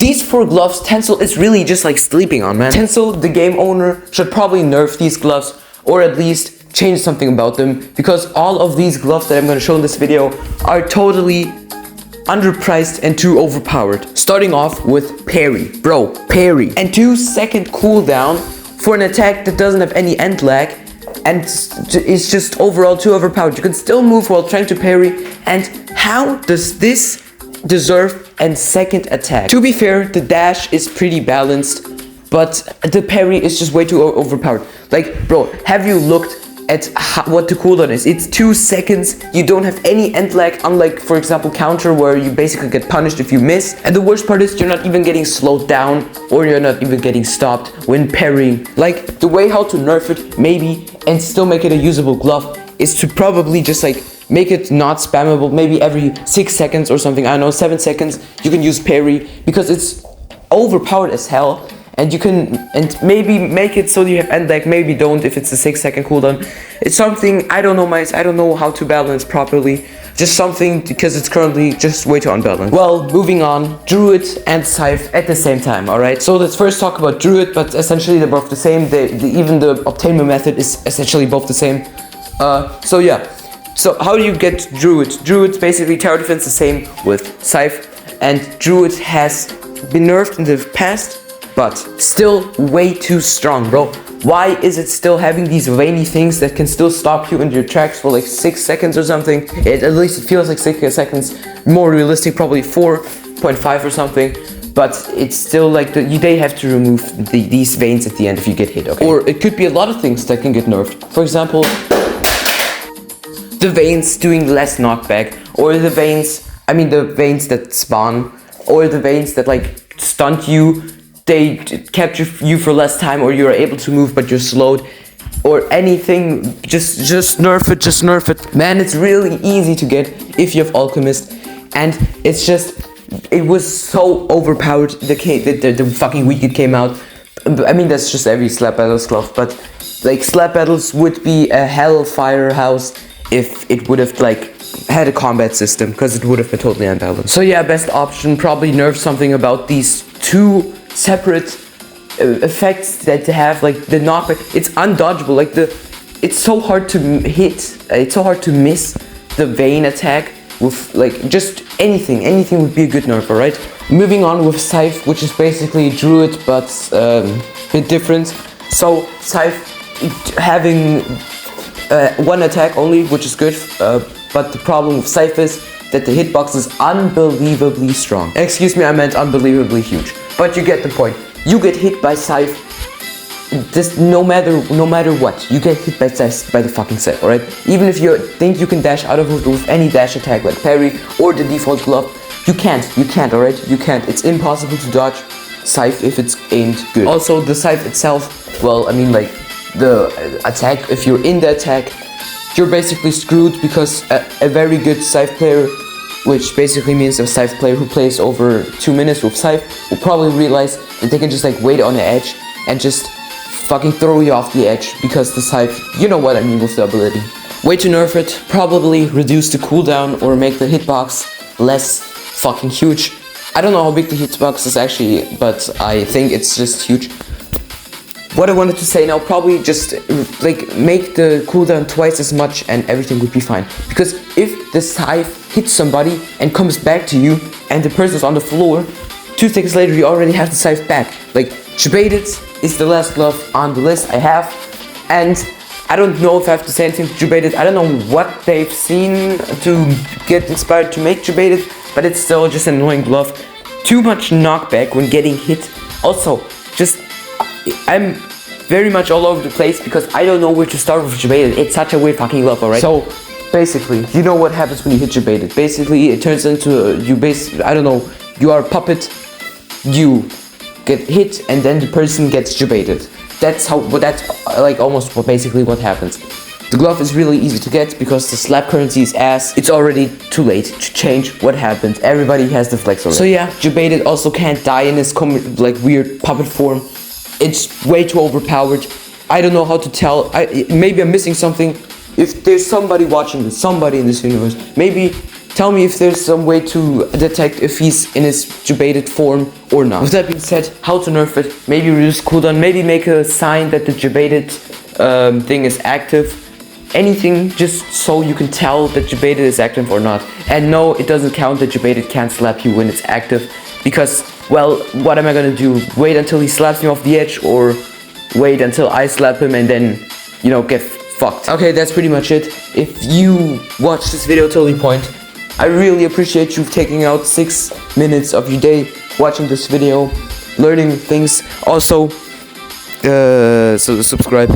These 4 gloves, Tencel is really just like sleeping on, man. Tencel, the game owner, should probably nerf these gloves, or at least change something about them, because all of these gloves that I'm going to show in this video are totally underpriced and too overpowered. Starting off with Parry. Bro, Parry. And 2-second cooldown for an attack that doesn't have any end lag, and it's just overall too overpowered. You can still move while trying to parry, and how does this deserve a second attack? To be fair, the dash is pretty balanced, but the parry is just way too overpowered. Like, bro, have you looked at what the cooldown is? It's 2 seconds. You don't have any end lag, unlike, for example, counter, where you basically get punished if you miss. And the worst part is you're not even getting slowed down, or you're not even getting stopped when parrying. Like, the way how to nerf it, maybe, and still make it a usable glove, is to probably just like make it not spammable. Maybe every 6 seconds or something, I don't know, 7 seconds, you can use parry, because it's overpowered as hell. And you can, and maybe make it so you have end lag, maybe don't if it's a 6-second cooldown. It's something, I don't know, mice, I don't know how to balance properly. Just something, because it's currently just way too unbalanced. Well, moving on, Druid and Scythe at the same time, alright? So let's first talk about Druid, but essentially they're both the same. Even the obtainment method is essentially both the same. So yeah. So how do you get Druid? Druid's basically tower defense the same with Scythe, and Druid has been nerfed in the past, but still way too strong, bro. Why is it still having these veiny things that can still stop you in your tracks for like 6 seconds or something? At least it feels like 6 seconds. More realistic, probably 4.5 or something. But it's still like they have to remove these veins at the end if you get hit, okay? Or it could be a lot of things that can get nerfed. For example, the veins doing less knockback, or the veins that spawn, or the veins that like stunt you. They capture you for less time, or you're able to move but you're slowed, or anything. Just nerf it, just nerf it. Man, it's really easy to get if you have Alchemist, and it was so overpowered the fucking week it came out. I mean, that's just every Slap Battles glove, but like Slap Battles would be a hellfire house if it would have like had a combat system, because it would have been totally unbalanced. So yeah, best option, probably nerf something about these 2 separate effects that have like the knockback. It's undodgeable. Like it's so hard to hit. It's so hard to miss the vein attack with like just anything. Anything would be a good nerf, alright? Moving on with Scythe, which is basically Druid but a bit different. So Scythe having 1 attack only, which is good. But the problem with Scythe is that the hitbox is unbelievably strong. Excuse me, I meant unbelievably huge. But you get the point. You get hit by Scythe, just no matter what. You get hit by the fucking Scythe, alright? Even if you think you can dash out of it with any dash attack like parry or the default glove, you can't, alright? You can't. It's impossible to dodge Scythe if it's aimed good. Also, the Scythe itself, well, I mean like the attack, if you're in the attack, you're basically screwed, because a very good Scythe player, which basically means a Scythe player who plays over 2 minutes with Scythe, will probably realize that they can just like wait on the edge and just fucking throw you off the edge, because the Scythe, you know what I mean with the ability. Way to nerf it, probably reduce the cooldown or make the hitbox less fucking huge. I don't know how big the hitbox is actually, but I think it's just huge. What I wanted to say now, probably just like make the cooldown twice as much and everything would be fine. Because if the Scythe hits somebody and comes back to you and the person's on the floor, 2 seconds later you already have the Scythe back. Like, Jebaited is the last glove on the list I have, and I don't know if I have to say anything to Jebaited. I don't know what they've seen to get inspired to make Jebaited, but it's still just an annoying glove. Too much knockback when getting hit. Also, I'm very much all over the place because I don't know where to start with Jebaited. It's such a weird fucking glove, alright? So, basically, you know what happens when you hit Jebaited. Basically, it turns into, I don't know, you are a puppet, you get hit, and then the person gets Jebaited. That's like almost basically what happens. The glove is really easy to get because the slap currency is ass. It's already too late to change what happened. Everybody has the flex already. So yeah, Jebaited also can't die in this like weird puppet form. It's way too overpowered. I don't know how to tell. Maybe I'm missing something. If there's somebody watching this, somebody in this universe, maybe Tell me if there's some way to detect if he's in his jebaited form or not. With that being said, how to nerf it, maybe reduce cooldown, maybe make a sign that the jebaited thing is active. Anything just so you can tell that jebaited is active or not. And no, it doesn't count that jebaited can't slap you when it's active. Because, well, what am I gonna do? Wait until he slaps me off the edge, or wait until I slap him and then, you know, get fucked. Okay, that's pretty much it. If you watched this video till the point, I really appreciate you taking out 6 minutes of your day watching this video, learning things. Also, so subscribe.